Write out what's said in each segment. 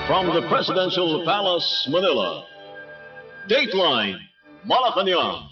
From the Presidential Palace, Manila, Dateline Malacañang.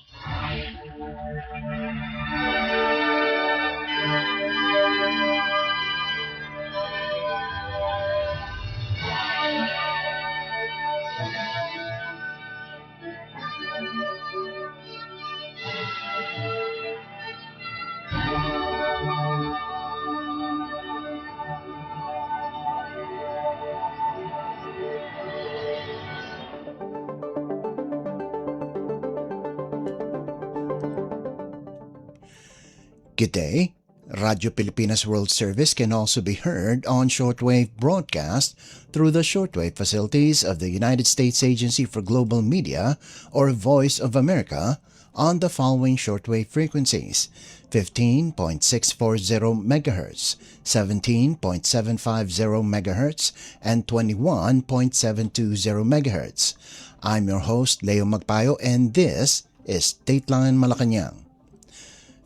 Good day. Radio Pilipinas World Service can also be heard on shortwave broadcast through the shortwave facilities of the United States Agency for Global Media or Voice of America on the following shortwave frequencies: 15.640 MHz, 17.750 MHz, and 21.720 MHz. I'm your host, Leo Magpayo, and this is Dateline Malacañang.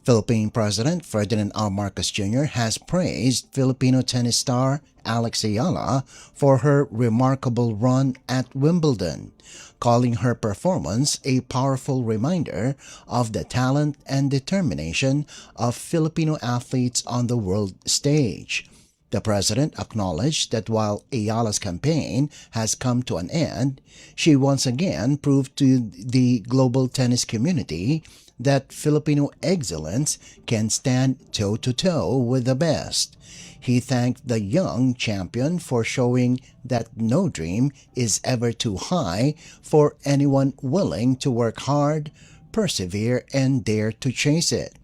Philippine President Ferdinand R. Marcos Jr. has praised Filipino tennis star Alex Ayala for her remarkable run at Wimbledon, calling her performance a powerful reminder of the talent and determination of Filipino athletes on the world stage. The president acknowledged that while Ayala's campaign has come to an end, she once again proved to the global tennis community that Filipino excellence can stand toe-to-toe with the best. He thanked the young champion for showing that no dream is ever too high for anyone willing to work hard, persevere, and dare to chase it.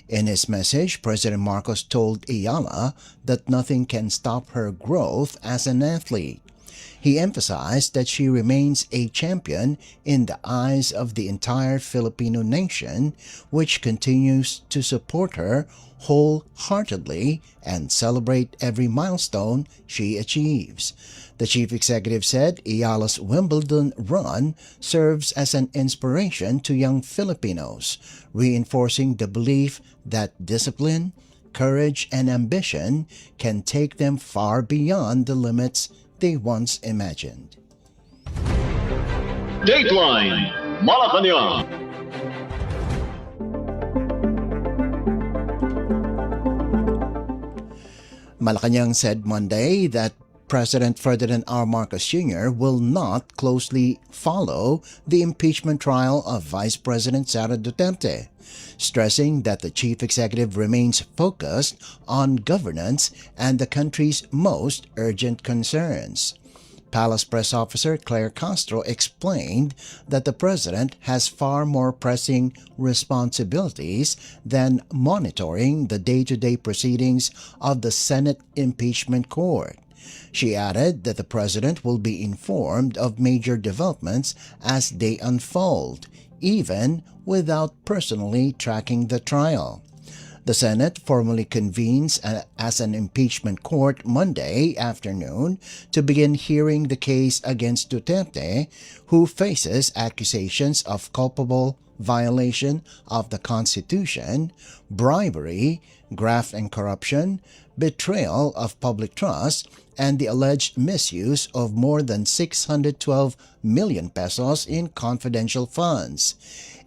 In his message, President Marcos told Ayala that nothing can stop her growth as an athlete. He emphasized that she remains a champion in the eyes of the entire Filipino nation, which continues to support her wholeheartedly and celebrate every milestone she achieves. The chief executive said Ayala's Wimbledon run serves as an inspiration to young Filipinos, reinforcing the belief that discipline, courage, and ambition can take them far beyond the limits they once imagined. Dateline Malacañang. Malacañang said Monday that President Ferdinand R. Marcos Jr. will not closely follow the impeachment trial of Vice President Sara Duterte, stressing that the chief executive remains focused on governance and the country's most urgent concerns. Palace Press Officer Claire Castro explained that the president has far more pressing responsibilities than monitoring the day-to-day proceedings of the Senate Impeachment Court. She added that the president will be informed of major developments as they unfold, even without personally tracking the trial. The Senate formally convenes as an impeachment court Monday afternoon to begin hearing the case against Duterte, who faces accusations of culpable violation of the Constitution, bribery, graft and corruption, betrayal of public trust, and the alleged misuse of more than 612 million pesos in confidential funds.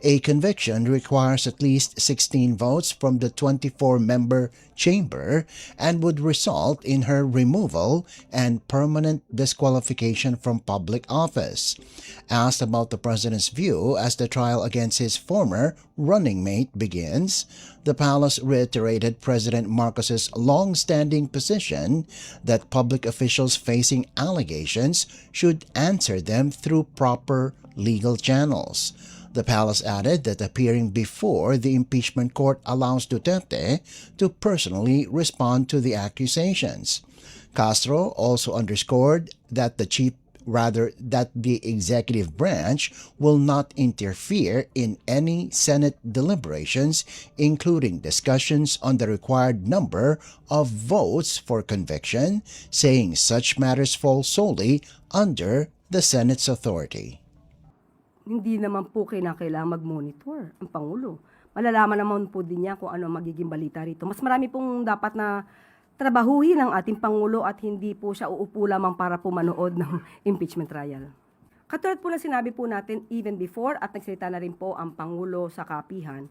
A conviction requires at least 16 votes from the 24-member chamber and would result in her removal and permanent disqualification from public office. Asked about the president's view as the trial against his former running mate begins, the palace reiterated President Marcos's long-standing position that public officials facing allegations should answer them through proper legal channels. The palace added that appearing before the impeachment court allows Duterte to personally respond to the accusations. Castro also underscored that the executive branch will not interfere in any Senate deliberations, including discussions on the required number of votes for conviction, saying such matters fall solely under the Senate's authority. Hindi naman po kailangan mag-monitor ang Pangulo. Malalaman naman po din niya kung ano magiging balita rito. Mas marami pong dapat na trabahuhin ng ating Pangulo at hindi po siya uupo lamang para po manood ng impeachment trial. Katulad po na sinabi po natin even before at nagsalita na rin po ang Pangulo sa kapihan,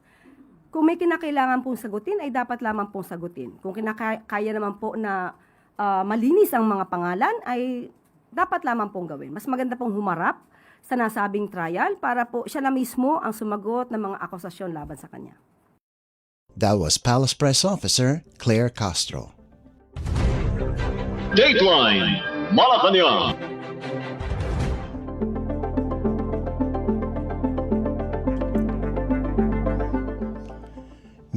kung may kinakailangan pong sagutin ay dapat lamang pong sagutin. Kung kaya naman po na malinis ang mga pangalan ay dapat lamang pong gawin. Mas maganda pong humarap sa nasabing trial para po siya na mismo ang sumagot ng mga akusasyon laban sa kanya. That was Palace Press Officer Claire Castro. Dateline Malacañang.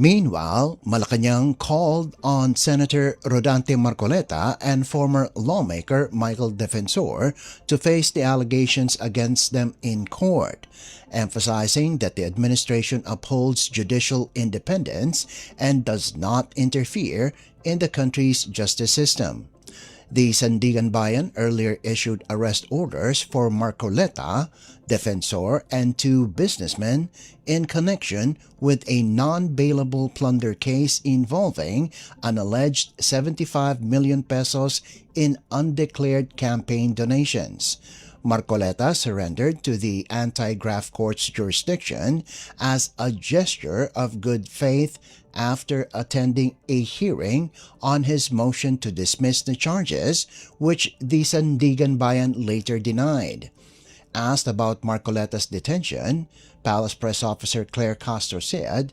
Meanwhile, Malacañang called on Senator Rodante Marcoleta and former lawmaker Michael Defensor to face the allegations against them in court, emphasizing that the administration upholds judicial independence and does not interfere in the country's justice system. The Sandigan Bayan earlier issued arrest orders for Marcoleta, Defensor, and two businessmen in connection with a non-bailable plunder case involving an alleged 75 million pesos in undeclared campaign donations. Marcoleta surrendered to the anti-graft court's jurisdiction as a gesture of good faith after attending a hearing on his motion to dismiss the charges, which the Sandigan Bayan later denied. Asked about Marcoleta's detention, Palace Press Officer Claire Castro said,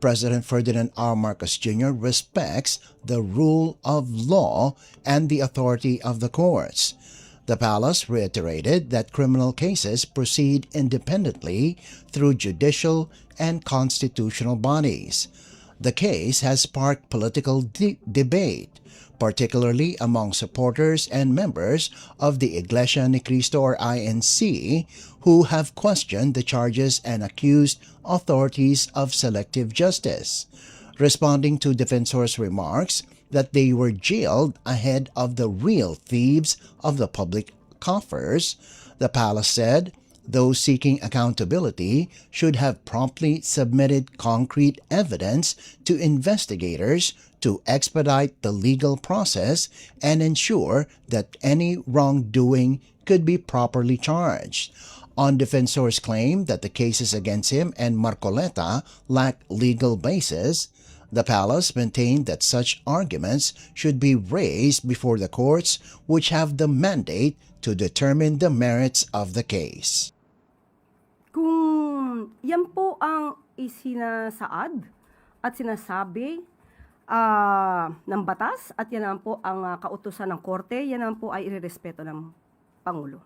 President Ferdinand R. Marcos Jr. respects the rule of law and the authority of the courts. The palace reiterated that criminal cases proceed independently through judicial and constitutional bodies. The case has sparked political debate, particularly among supporters and members of the Iglesia Ni Cristo or INC, who have questioned the charges and accused authorities of selective justice. Responding to Defensor's remarks that they were jailed ahead of the real thieves of the public coffers, the palace said those seeking accountability should have promptly submitted concrete evidence to investigators to expedite the legal process and ensure that any wrongdoing could be properly charged. On Defensor's claim that the cases against him and Marcoleta lack legal basis, the palace maintained that such arguments should be raised before the courts, which have the mandate to determine the merits of the case. Kung yan po ang isinasaad at sinasabi ng batas at yan naman po ang kautusan ng korte, yan naman po ay irerespeto ng Pangulo.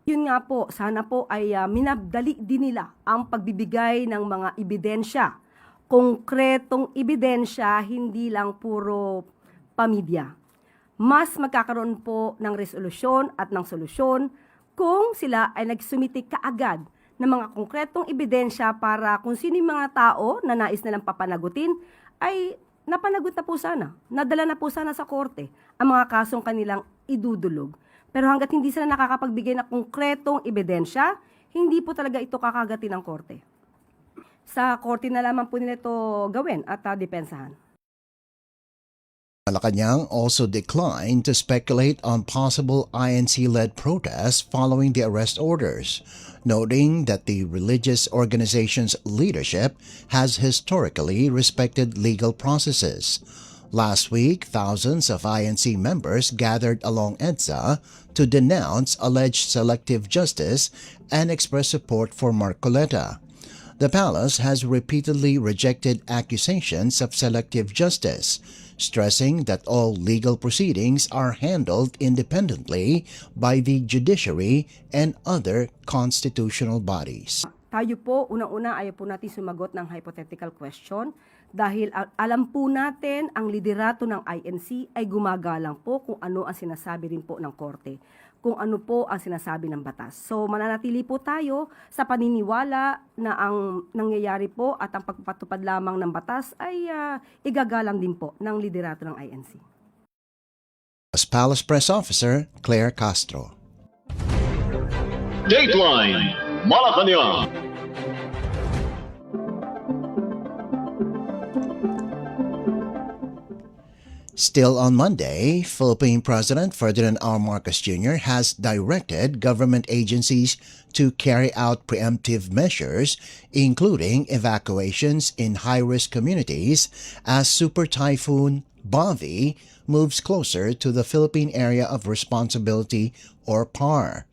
Yun nga po, sana po ay minabdali din nila ang pagbibigay ng mga ebidensya, konkretong ebidensya, hindi lang puro pamidya. Mas magkakaroon po ng resolusyon at ng solusyon kung sila ay nagsumiti kaagad ng mga konkretong ebidensya para kung sino yung mga tao na nais nilang papanagutin ay napanagot na po sana, nadala na po sana sa korte ang mga kasong kanilang idudulog. Pero hanggat hindi sila nakakapagbigay ng konkretong ebidensya, hindi po talaga ito kakagatin ng korte. Sa korte na lamang po nila ito gawin at depensahan. Malacañang also declined to speculate on possible INC-led protests following the arrest orders, noting that the religious organization's leadership has historically respected legal processes. Last week, thousands of INC members gathered along EDSA to denounce alleged selective justice and express support for Marcoleta. The palace has repeatedly rejected accusations of selective justice, stressing that all legal proceedings are handled independently by the judiciary and other constitutional bodies. Tayo po, unang-una ayaw po natin sumagot ng hypothetical question dahil alam po natin ang liderato ng INC ay gumagalang po kung ano ang sinasabi rin po ng korte, kung ano po ang sinasabi ng batas. So mananatili po tayo sa paniniwala na ang nangyayari po at ang pagpapatupad lamang ng batas ay igagalang din po ng liderato ng INC. As Palace Press Officer Claire Castro. Dateline Malacañang. Still on Monday, Philippine President Ferdinand R. Marcos Jr. has directed government agencies to carry out preemptive measures, including evacuations in high-risk communities as Super Typhoon Bavi moves closer to the Philippine Area of Responsibility or PAR.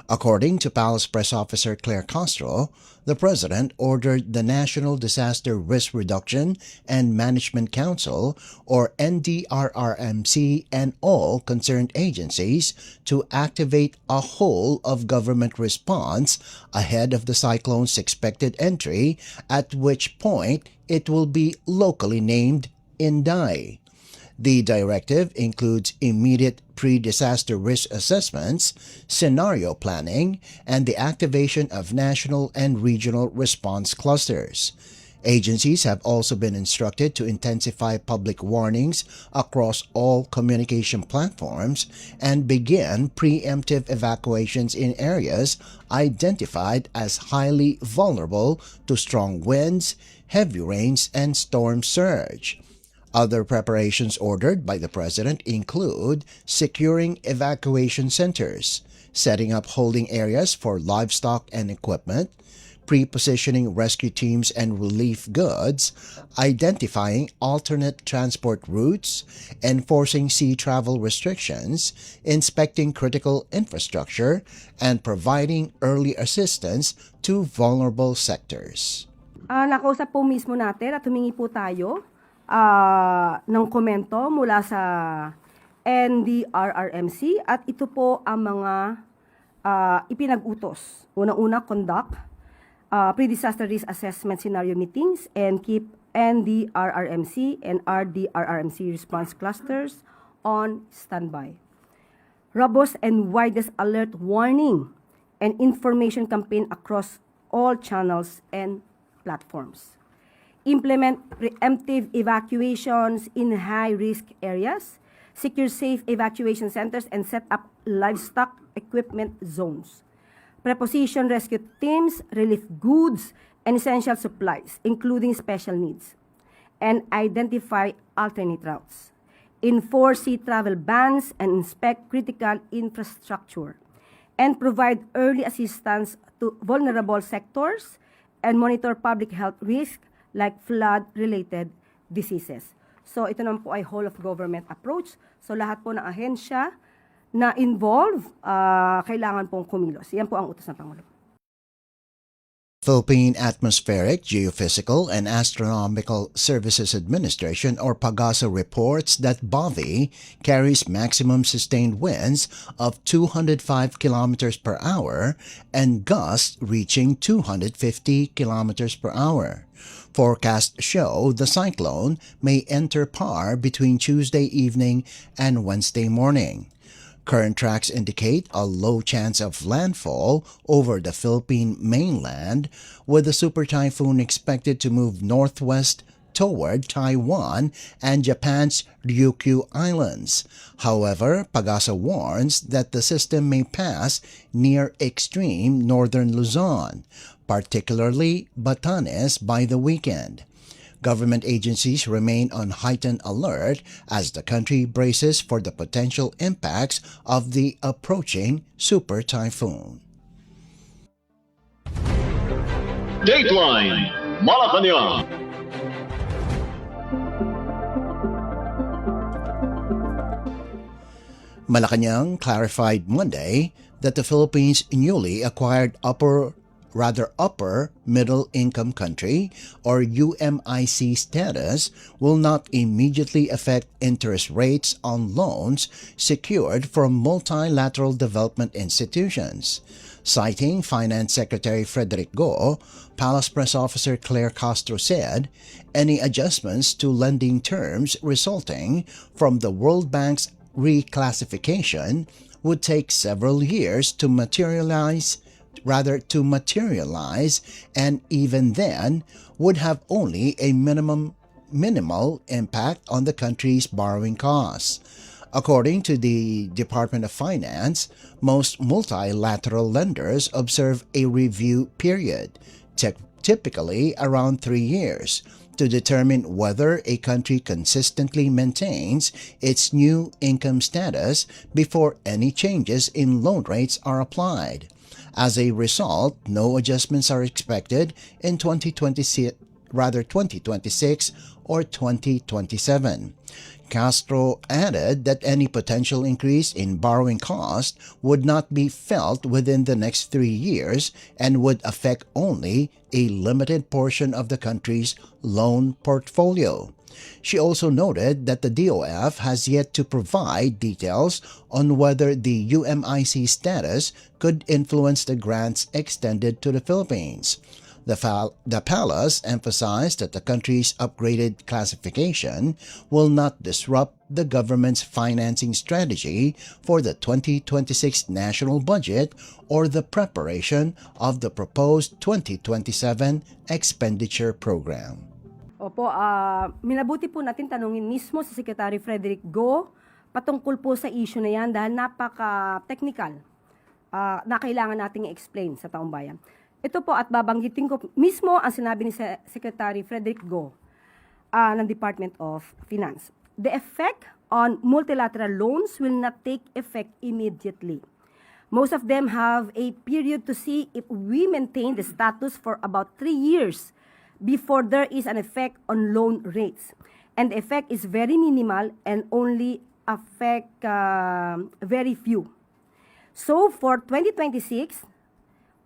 According to Palace Press Officer Claire Castro, the President ordered the National Disaster Risk Reduction and Management Council, or NDRRMC, and all concerned agencies to activate a whole-of-government response ahead of the cyclone's expected entry, at which point it will be locally named Inday. The directive includes immediate pre-disaster risk assessments, scenario planning, and the activation of national and regional response clusters. Agencies have also been instructed to intensify public warnings across all communication platforms and begin preemptive evacuations in areas identified as highly vulnerable to strong winds, heavy rains, and storm surge. Other preparations ordered by the President include securing evacuation centers, setting up holding areas for livestock and equipment, pre-positioning rescue teams and relief goods, identifying alternate transport routes, enforcing sea travel restrictions, inspecting critical infrastructure, and providing early assistance to vulnerable sectors. Nakausap po mismo natin at humingi po tayo ng komento mula sa NDRRMC at ito po ang mga ipinag-utos. Unang-una, conduct pre-disaster risk assessment scenario meetings and keep NDRRMC and RDRRMC response clusters on standby. Robust and widest alert warning and information campaign across all channels and platforms. Implement preemptive evacuations in high-risk areas, secure safe evacuation centers, and set up livestock equipment zones. Preposition rescue teams, relief goods, and essential supplies, including special needs. And identify alternate routes. Enforce sea travel bans and inspect critical infrastructure. And provide early assistance to vulnerable sectors and monitor public health risk like flood-related diseases. So ito naman po ay whole-of-government approach. So lahat po ng ahensya na involved, kailangan pong kumilos. Yan po ang utos ng Pangulo. Philippine Atmospheric, Geophysical, and Astronomical Services Administration, or PAGASA, reports that Bavi carries maximum sustained winds of 205 kilometers per hour and gusts reaching 250 kilometers per hour. Forecasts show the cyclone may enter PAR between Tuesday evening and Wednesday morning. Current tracks indicate a low chance of landfall over the Philippine mainland, with the super typhoon expected to move northwest toward Taiwan and Japan's Ryukyu Islands. However, PAGASA warns that the system may pass near extreme northern Luzon, particularly Batanes, by the weekend. Government agencies remain on heightened alert as the country braces for the potential impacts of the approaching super typhoon. Dateline Malacañang. Malacañang clarified Monday that the Philippines' newly acquired upper middle-income country, or UMIC status, will not immediately affect interest rates on loans secured from multilateral development institutions. Citing Finance Secretary Frederick Go, Palace Press Officer Claire Castro said, any adjustments to lending terms resulting from the World Bank's reclassification would take several years to materialize, and even then would have only a minimal impact on the country's borrowing costs. According to the Department of Finance, most multilateral lenders observe a review period, typically around 3 years, to determine whether a country consistently maintains its new income status before any changes in loan rates are applied. As a result, no adjustments are expected in 2026 or 2027. Castro added that any potential increase in borrowing cost would not be felt within the next 3 years and would affect only a limited portion of the country's loan portfolio. She also noted that the DOF has yet to provide details on whether the UMIC status could influence the grants extended to the Philippines. The palace emphasized that the country's upgraded classification will not disrupt the government's financing strategy for the 2026 national budget or the preparation of the proposed 2027 expenditure program. Opo, minabuti po natin tanungin mismo si Secretary Frederick Go patungkol po sa issue na yan dahil napaka-technical na kailangan nating i-explain sa taong bayan. Ito po at babanggitin ko mismo ang sinabi ni Secretary Frederick Go ng Department of Finance. The effect on multilateral loans will not take effect immediately. Most of them have a period to see if we maintain the status for about 3 years before there is an effect on loan rates. And the effect is very minimal and only affect very few. So for 2026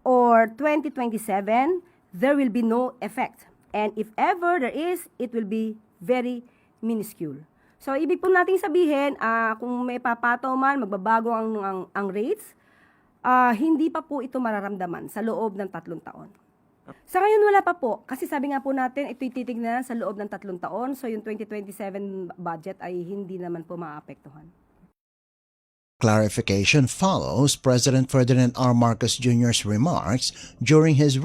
or 2027, there will be no effect. And if ever there is, it will be very minuscule. So ibig po natin sabihin, kung may papataw man, magbabago ang rates, hindi pa po ito mararamdaman sa loob ng 3 taon. Sa ngayon wala pa po, kasi sabi nga po natin, ito'y titignan sa loob ng 3 taon, so yung 2027 budget ay hindi naman po maapektuhan. Clarification follows President Ferdinand R. Marcos Jr.'s remarks during his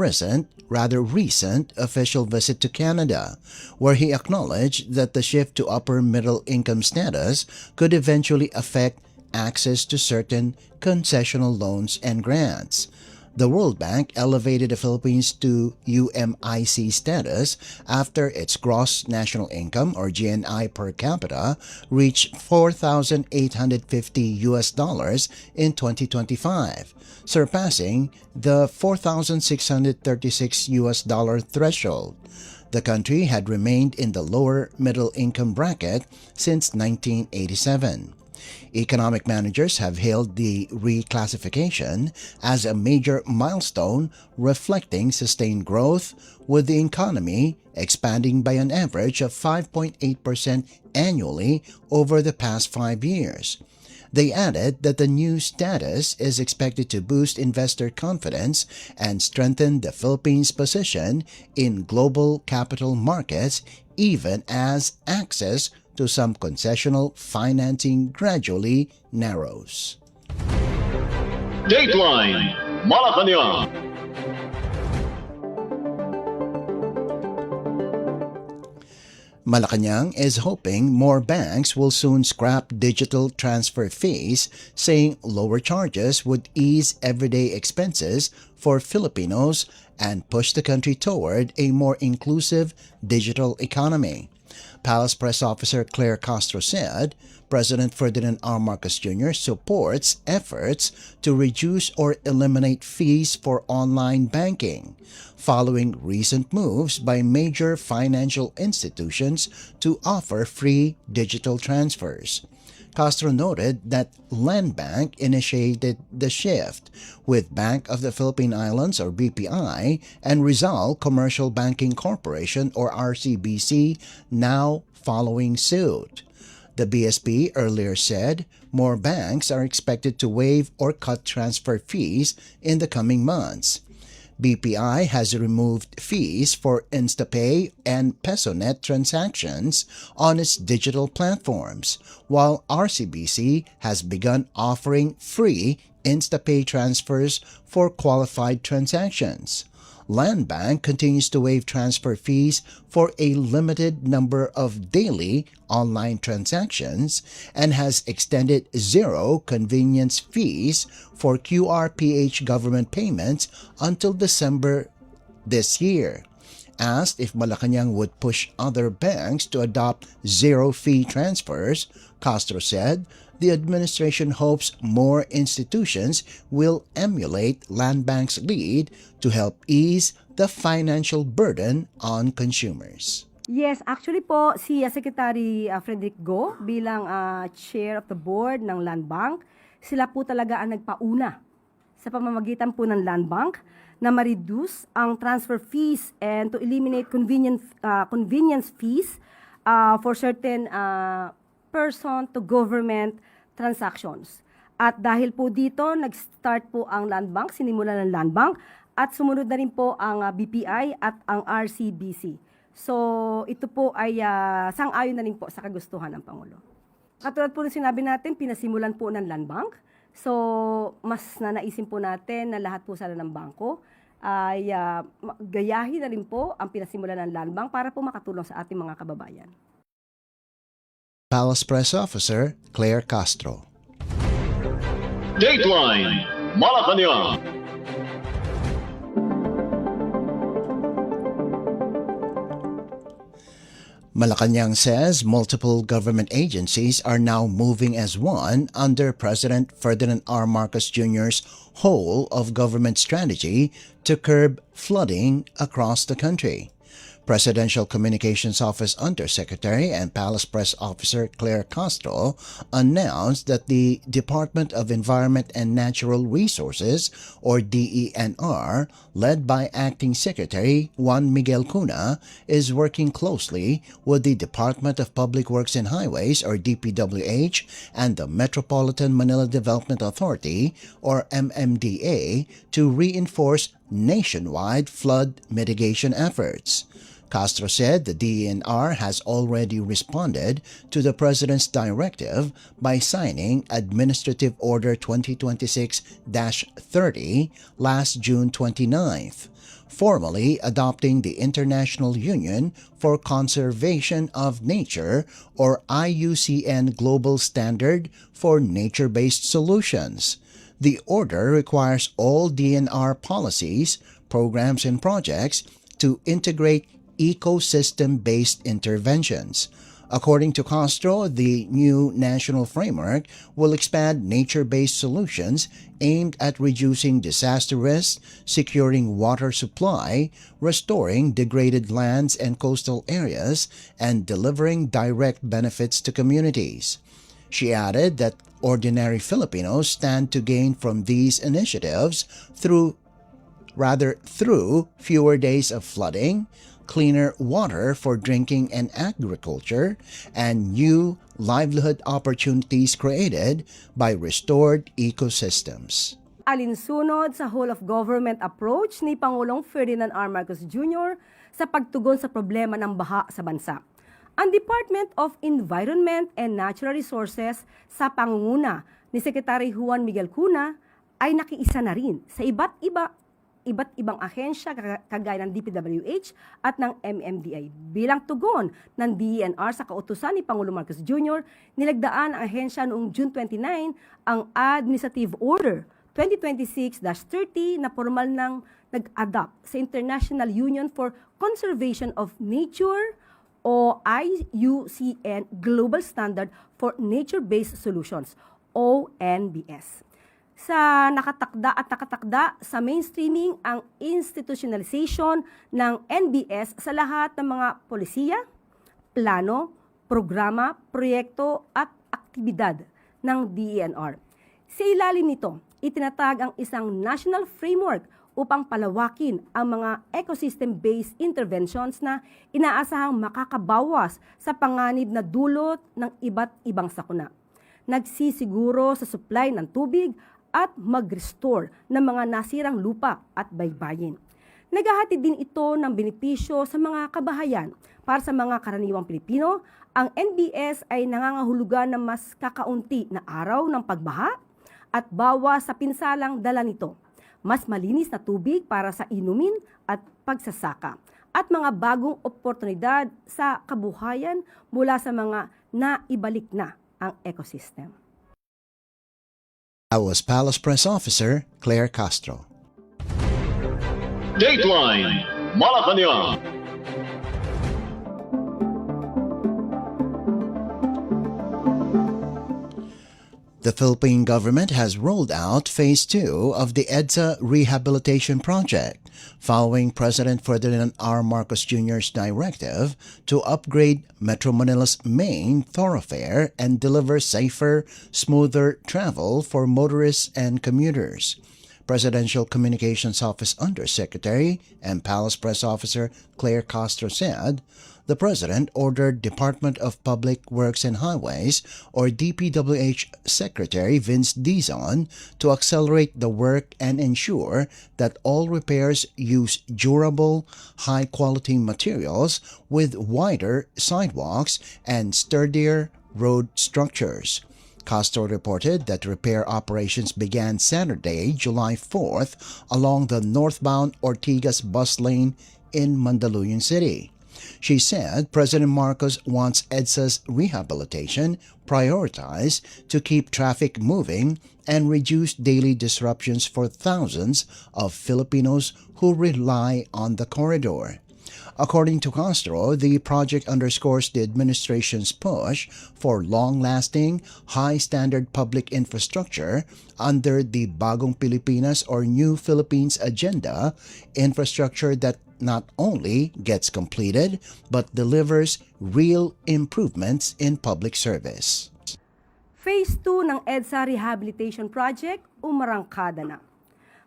rather recent official visit to Canada, where he acknowledged that the shift to upper middle income status could eventually affect access to certain concessional loans and grants. The World Bank elevated the Philippines to UMIC status after its gross national income or GNI per capita reached $4,850 in 2025, surpassing the $4,636 threshold. The country had remained in the lower middle income bracket since 1987. Economic managers have hailed the reclassification as a major milestone reflecting sustained growth, with the economy expanding by an average of 5.8% annually over the past 5 years. They added that the new status is expected to boost investor confidence and strengthen the Philippines' position in global capital markets, even as access to some concessional financing gradually narrows. Dateline Malacañang. Malacañang is hoping more banks will soon scrap digital transfer fees, saying lower charges would ease everyday expenses for Filipinos and push the country toward a more inclusive digital economy. Palace Press Officer Claire Castro said President Ferdinand R. Marcos Jr. supports efforts to reduce or eliminate fees for online banking, following recent moves by major financial institutions to offer free digital transfers. Castro noted that Land Bank initiated the shift, with Bank of the Philippine Islands or BPI and Rizal Commercial Banking Corporation or RCBC now following suit. The BSP earlier said more banks are expected to waive or cut transfer fees in the coming months. BPI has removed fees for InstaPay and PesoNet transactions on its digital platforms, while RCBC has begun offering free InstaPay transfers for qualified transactions. Land Bank continues to waive transfer fees for a limited number of daily online transactions and has extended zero convenience fees for QRPH government payments until December this year. Asked if Malacañang would push other banks to adopt zero-fee transfers, Castro said the administration hopes more institutions will emulate Land Bank's lead to help ease the financial burden on consumers. Yes, actually po, si Secretary Frederick Go bilang chair of the board ng Land Bank, sila po talaga ang nagpauna sa pamamagitan po ng Land Bank na ma-reduce ang transfer fees and to eliminate convenience fees for certain person-to-government transactions. At dahil po dito, nag-start po ang Land Bank, sinimula ng Land Bank, at sumunod na rin po ang BPI at ang RCBC. So, ito po ay sang-ayon na rin po sa kagustuhan ng Pangulo. Katulad po ng sinabi natin, pinasimulan po ng Land Bank. So, mas nanaisin po natin na lahat po sana ng bangko ay gayahin na rin po ang pinasimulan ng Land Bank para po makatulong sa ating mga kababayan. Palace Press Officer Claire Castro. Dateline Malacañang. Malacañang says multiple government agencies are now moving as one under President Ferdinand R. Marcos Jr.'s whole of government strategy to curb flooding across the country. Presidential Communications Office Undersecretary and Palace Press Officer Claire Castro announced that the Department of Environment and Natural Resources, or DENR, led by Acting Secretary Juan Miguel Cuna, is working closely with the Department of Public Works and Highways, or DPWH, and the Metropolitan Manila Development Authority, or MMDA, to reinforce nationwide flood mitigation efforts. Castro said the DENR has already responded to the President's directive by signing Administrative Order 2026-30 last June 29th, formally adopting the International Union for Conservation of Nature, or IUCN Global Standard for Nature-Based Solutions. The order requires all DNR policies, programs, and projects to integrate ecosystem-based interventions. According to Castro, the new national framework will expand nature-based solutions aimed at reducing disaster risks, securing water supply, restoring degraded lands and coastal areas, and delivering direct benefits to communities. She added that ordinary Filipinos stand to gain from these initiatives through fewer days of flooding, cleaner water for drinking and agriculture, and new livelihood opportunities created by restored ecosystems. Alinsunod sa whole-of-government approach ni Pangulong Ferdinand R. Marcos Jr. sa pagtugon sa problema ng baha sa bansa. Ang Department of Environment and Natural Resources sa pangunguna ni Secretary Juan Miguel Cuna ay nakiisa na rin sa iba't ibang ahensya kagaya ng DPWH at ng MMDA. Bilang tugon ng DENR sa kautusan ni Pangulong Marcos Jr., nilagdaan ang ahensya noong June 29 ang Administrative Order 2026-30 na formal nang nag-adopt sa International Union for Conservation of Nature o IUCN Global Standard for Nature-Based Solutions, ONBS. Sa nakatakda sa mainstreaming ang institutionalization ng NBS sa lahat ng mga polisiya, plano, programa, proyekto at aktibidad ng DENR. Sa ilalim nito, itinatag ang isang national framework upang palawakin ang mga ecosystem-based interventions na inaasahang makakabawas sa panganib na dulot ng iba't ibang sakuna. Nagsisiguro sa supply ng tubig at mag-restore ng mga nasirang lupa at baybayin. Naghahatid din ito ng benepisyo sa mga kabahayan. Para sa mga karaniwang Pilipino, ang NBS ay nangangahulugan ng mas kakaunti na araw ng pagbaha at bawas sa pinsalang dala nito. Mas malinis na tubig para sa inumin at pagsasaka at mga bagong oportunidad sa kabuhayan mula sa mga naibalik na ang ecosystem. That was Palace Press Officer Claire Castro. Dateline Malacañang. The Philippine government has rolled out Phase 2 of the EDSA Rehabilitation Project, following President Ferdinand R. Marcos Jr.'s directive to upgrade Metro Manila's main thoroughfare and deliver safer, smoother travel for motorists and commuters. Presidential Communications Office Undersecretary and Palace Press Officer Claire Castro said, the President ordered Department of Public Works and Highways or DPWH Secretary Vince Dizon to accelerate the work and ensure that all repairs use durable, high-quality materials with wider sidewalks and sturdier road structures. Castro reported that repair operations began Saturday, July 4th along the northbound Ortigas bus lane in Mandaluyong City. She said President Marcos wants EDSA's rehabilitation prioritized to keep traffic moving and reduce daily disruptions for thousands of Filipinos who rely on the corridor. According to Castro, the project underscores the administration's push for long-lasting, high-standard public infrastructure under the Bagong Pilipinas or New Philippines agenda, infrastructure that not only gets completed but delivers real improvements in public service. Phase 2 ng EDSA Rehabilitation Project umarangkada na.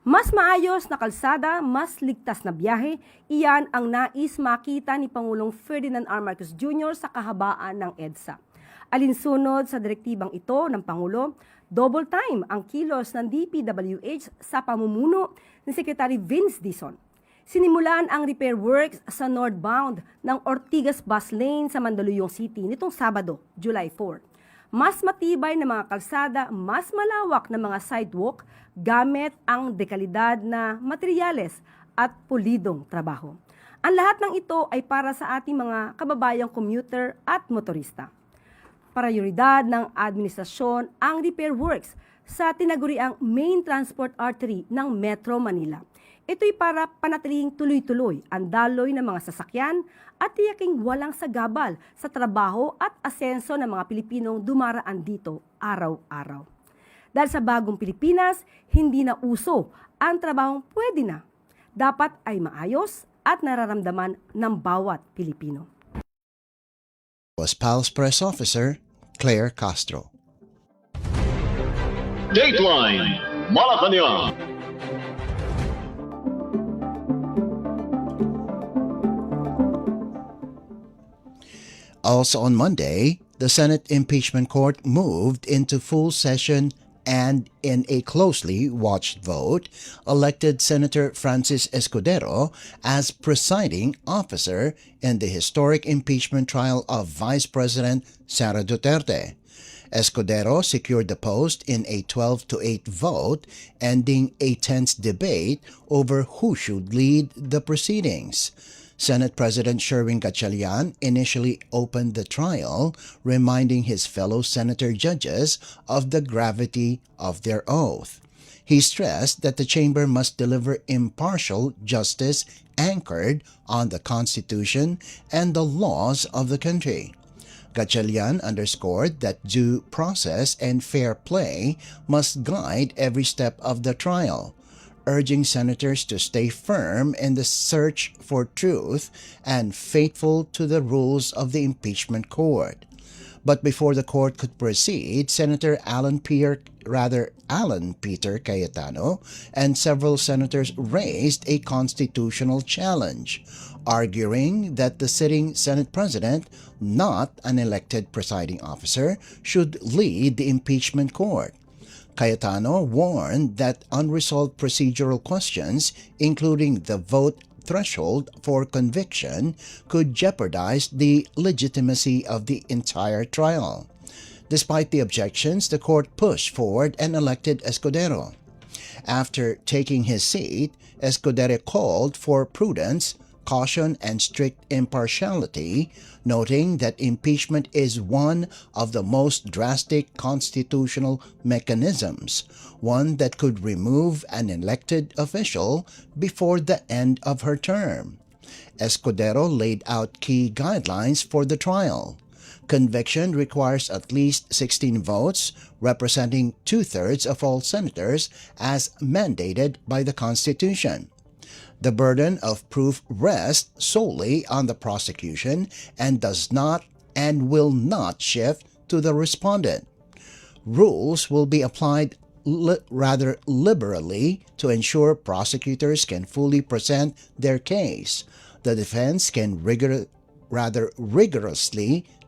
Mas maayos na kalsada, mas ligtas na biyahe, iyan ang nais makita ni Pangulong Ferdinand R. Marcos Jr. sa kahabaan ng EDSA. Alinsunod sa direktibang ito ng Pangulo, double time ang kilos ng DPWH sa pamumuno ni Secretary Vince Dizon. Sinimulan ang repair works sa northbound ng Ortigas bus lane sa Mandaluyong City nitong Sabado, July 4. Mas matibay na mga kalsada, mas malawak na mga sidewalk gamit ang dekalidad na materyales at pulidong trabaho. Ang lahat ng ito ay para sa ating mga kababayang commuter at motorista. Prioridad ng administrasyon ang repair works sa tinaguriang main transport artery ng Metro Manila. Ito'y para panatiling tuloy-tuloy ang daloy ng mga sasakyan at tiyaking walang sagabal sa trabaho at asenso ng mga Pilipinong dumaraan dito araw-araw. Dahil sa bagong Pilipinas, hindi na uso ang trabahong pwede na. Dapat ay maayos at nararamdaman ng bawat Pilipino. Was Palace Press Officer Claire Castro. Dateline Malacañang. Also on Monday, the Senate Impeachment Court moved into full session and in a closely watched vote, elected Senator Francis Escudero as presiding officer in the historic impeachment trial of Vice President Sara Duterte. Escudero secured the post in a 12-8 vote, ending a tense debate over who should lead the proceedings. Senate President Sherwin Gatchalian initially opened the trial, reminding his fellow senator judges of the gravity of their oath. He stressed that the chamber must deliver impartial justice anchored on the Constitution and the laws of the country. Gatchalian underscored that due process and fair play must guide every step of the trial, urging senators to stay firm in the search for truth and faithful to the rules of the impeachment court. But before the court could proceed, Senator Alan Peter Cayetano and several senators raised a constitutional challenge, arguing that the sitting Senate President, not an elected presiding officer, should lead the impeachment court. Cayetano warned that unresolved procedural questions, including the vote threshold for conviction, could jeopardize the legitimacy of the entire trial. Despite the objections, the court pushed forward and elected Escudero. After taking his seat, Escudero called for prudence, caution, and strict impartiality, noting that impeachment is one of the most drastic constitutional mechanisms, one that could remove an elected official before the end of her term. Escudero laid out key guidelines for the trial. Conviction requires at least 16 votes, representing 2/3 of all senators as mandated by the Constitution. The burden of proof rests solely on the prosecution and does not and will not shift to the respondent. Rules will be applied rather liberally to ensure prosecutors can fully present their case. The defense can rigorously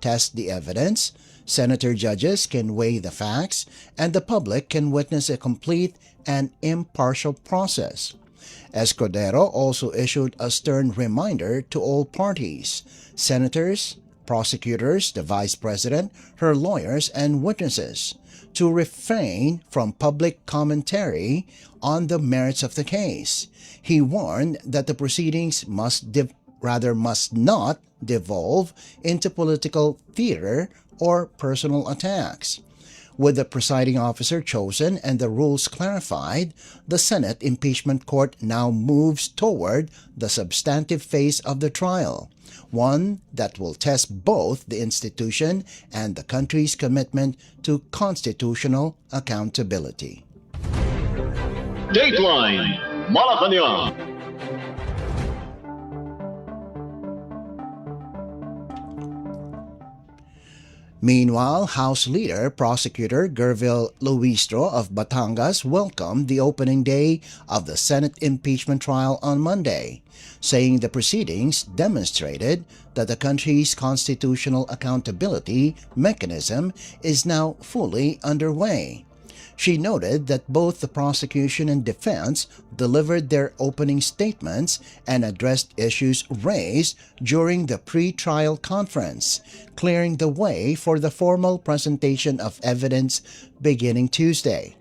test the evidence, senator judges can weigh the facts, and the public can witness a complete and impartial process. Escudero also issued a stern reminder to all parties, senators, prosecutors, the vice president, her lawyers, and witnesses, to refrain from public commentary on the merits of the case. He warned that the proceedings must not devolve into political theater or personal attacks. With the presiding officer chosen and the rules clarified, the Senate Impeachment Court now moves toward the substantive phase of the trial, one that will test both the institution and the country's commitment to constitutional accountability. Dateline Malacañang. Meanwhile, House Leader Prosecutor Gervil Luistro of Batangas welcomed the opening day of the Senate impeachment trial on Monday, saying the proceedings demonstrated that the country's constitutional accountability mechanism is now fully underway. She noted that both the prosecution and defense delivered their opening statements and addressed issues raised during the pre-trial conference, clearing the way for the formal presentation of evidence beginning Tuesday.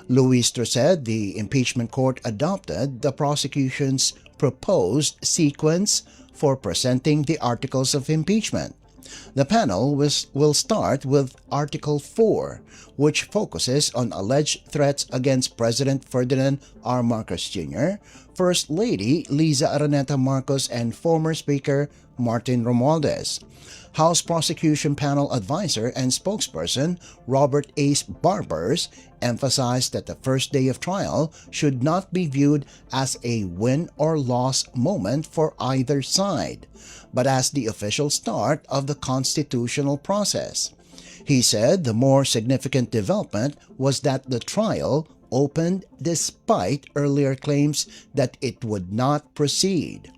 Luistro said the impeachment court adopted the prosecution's proposed sequence for presenting the articles of impeachment. The panel will start with Article 4, which focuses on alleged threats against President Ferdinand R. Marcos Jr., First Lady Liza Araneta Marcos, and former Speaker Martin Romualdez. House Prosecution Panel Advisor and spokesperson Robert Ace Barbers emphasized that the first day of trial should not be viewed as a win or loss moment for either side, but as the official start of the constitutional process. He said the more significant development was that the trial opened despite earlier claims that it would not proceed.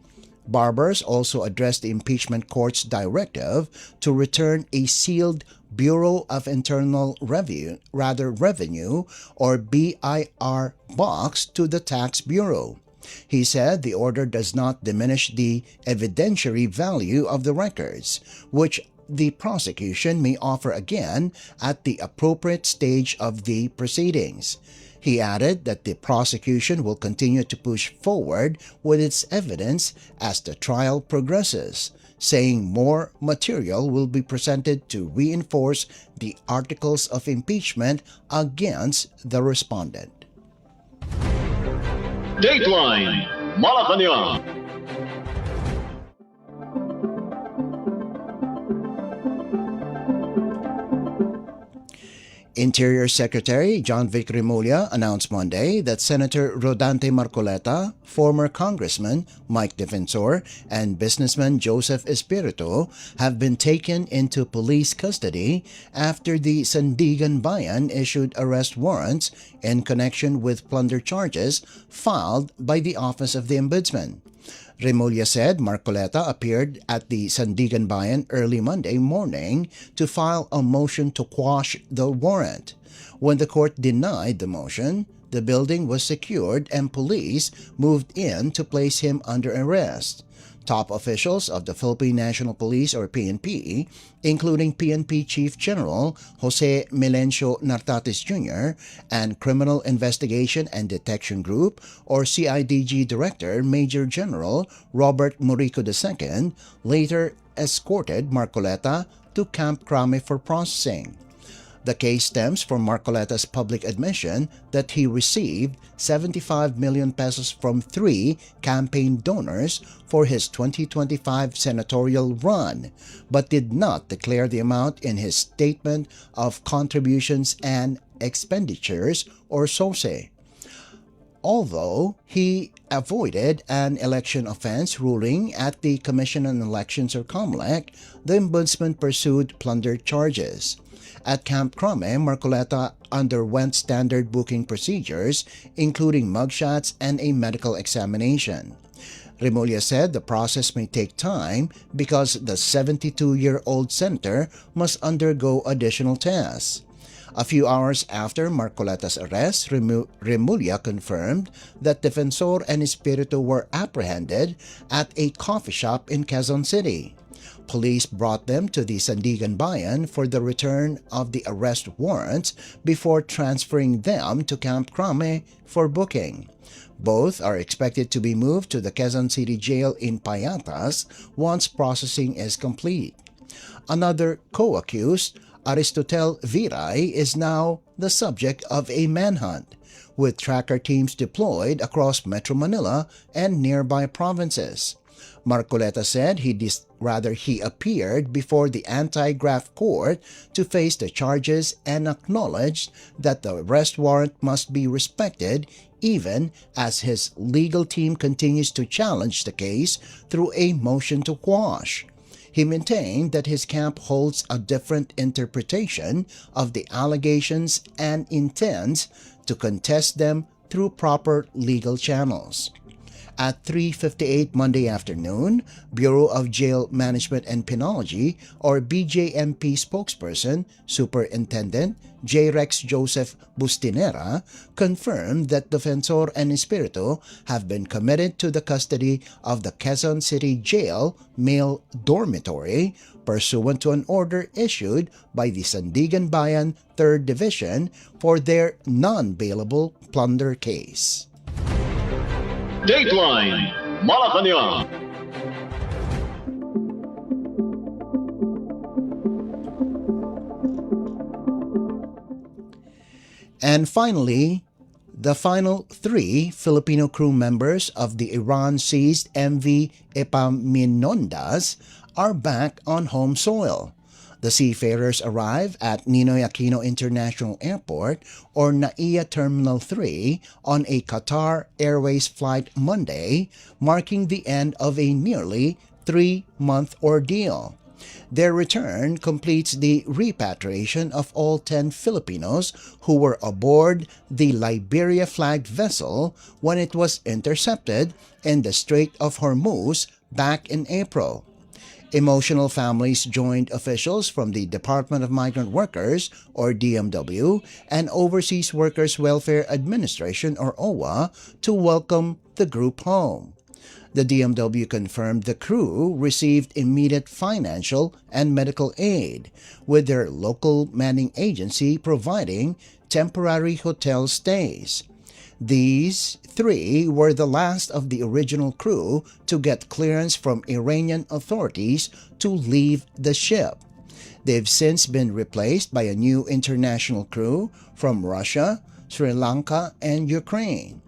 Barbers also addressed the impeachment court's directive to return a sealed Bureau of Internal Revenue or BIR box to the Tax Bureau. He said the order does not diminish the evidentiary value of the records, which the prosecution may offer again at the appropriate stage of the proceedings. He added that the prosecution will continue to push forward with its evidence as the trial progresses, saying more material will be presented to reinforce the articles of impeachment against the respondent. Dateline Malacañang. Interior Secretary John Vic Remulla announced Monday that Senator Rodante Marcoleta, former Congressman Mike Defensor, and businessman Joseph Espiritu have been taken into police custody after the Sandigan Bayan issued arrest warrants in connection with plunder charges filed by the Office of the Ombudsman. Remulla said Marcoleta appeared at the Sandigan Bayan early Monday morning to file a motion to quash the warrant. When the court denied the motion, the building was secured and police moved in to place him under arrest. Top officials of the Philippine National Police or PNP, including PNP Chief General Jose Melencio Nartates Jr. and Criminal Investigation and Detection Group or CIDG Director Major General Robert Morico II, later escorted Marcoleta to Camp Crame for processing. The case stems from Marcoleta's public admission that he received 75 million pesos from 3 campaign donors for his 2025 senatorial run, but did not declare the amount in his Statement of Contributions and Expenditures or SOCE. Although he avoided an election offense ruling at the Commission on Elections or COMELEC, the ombudsman pursued plunder charges. At Camp Crame, Marcoleta underwent standard booking procedures, including mugshots and a medical examination. Remulla said the process may take time because the 72-year-old senator must undergo additional tests. A few hours after Marcoleta's arrest, Remulla confirmed that Defensor and Espiritu were apprehended at a coffee shop in Quezon City. Police brought them to the Sandigan Bayan for the return of the arrest warrants before transferring them to Camp Crame for booking. Both are expected to be moved to the Quezon City Jail in Payatas once processing is complete. Another co-accused, Aristotel Viray, is now the subject of a manhunt, with tracker teams deployed across Metro Manila and nearby provinces. Marcoleta said he appeared before the anti-graft court to face the charges and acknowledged that the arrest warrant must be respected even as his legal team continues to challenge the case through a motion to quash. He maintained that his camp holds a different interpretation of the allegations and intends to contest them through proper legal channels. At 3:58 Monday afternoon, Bureau of Jail Management and Penology or BJMP spokesperson, Superintendent J. Rex Joseph Bustinera, confirmed that Defensor and Espiritu have been committed to the custody of the Quezon City Jail male dormitory pursuant to an order issued by the Sandigan Bayan 3rd Division for their non-bailable plunder case. Dateline Malacañang. And finally, the final 3 Filipino crew members of the Iran-seized MV Epaminondas are back on home soil. The seafarers arrive at Ninoy Aquino International Airport or NAIA Terminal 3 on a Qatar Airways flight Monday, marking the end of a nearly 3-month ordeal. Their return completes the repatriation of all 10 Filipinos who were aboard the Liberia-flagged vessel when it was intercepted in the Strait of Hormuz back in April. Emotional families joined officials from the Department of Migrant Workers, or DMW, and Overseas Workers Welfare Administration, or OWA, to welcome the group home. The DMW confirmed the crew received immediate financial and medical aid, with their local manning agency providing temporary hotel stays. These 3 were the last of the original crew to get clearance from Iranian authorities to leave the ship. They've since been replaced by a new international crew from Russia, Sri Lanka, and Ukraine.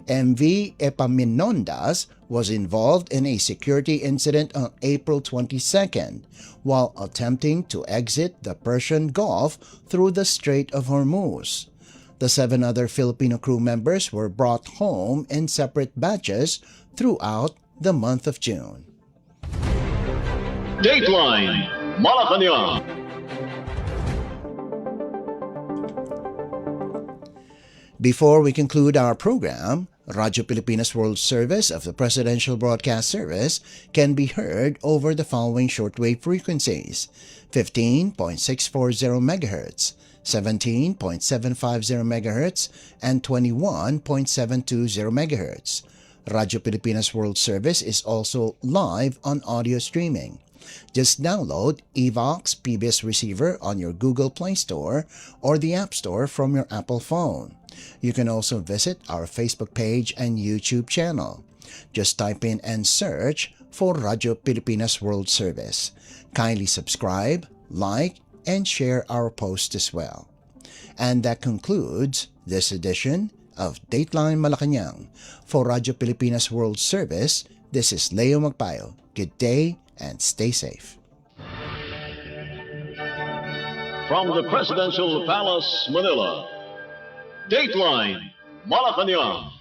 MV Epaminondas was involved in a security incident on April 22nd while attempting to exit the Persian Gulf through the Strait of Hormuz. The 7 other Filipino crew members were brought home in separate batches throughout the month of June. Dateline Malacañang. Before we conclude our program, Radyo Pilipinas World Service of the Presidential Broadcast Service can be heard over the following shortwave frequencies: 15.640 MHz, 17.750 MHz, and 21.720 MHz. Radyo Pilipinas World Service is also live on audio streaming. Just download Evox PBS Receiver on your Google Play Store or the App Store from your Apple phone. You can also visit our Facebook page and YouTube channel. Just type in and search for Radyo Pilipinas World Service. Kindly subscribe, like, and share our post as well. And that concludes this edition of Dateline Malacañang. For Radyo Pilipinas World Service, this is Leo Magpayo. Good day and stay safe. From the Presidential Palace, Manila, Dateline Malacañang.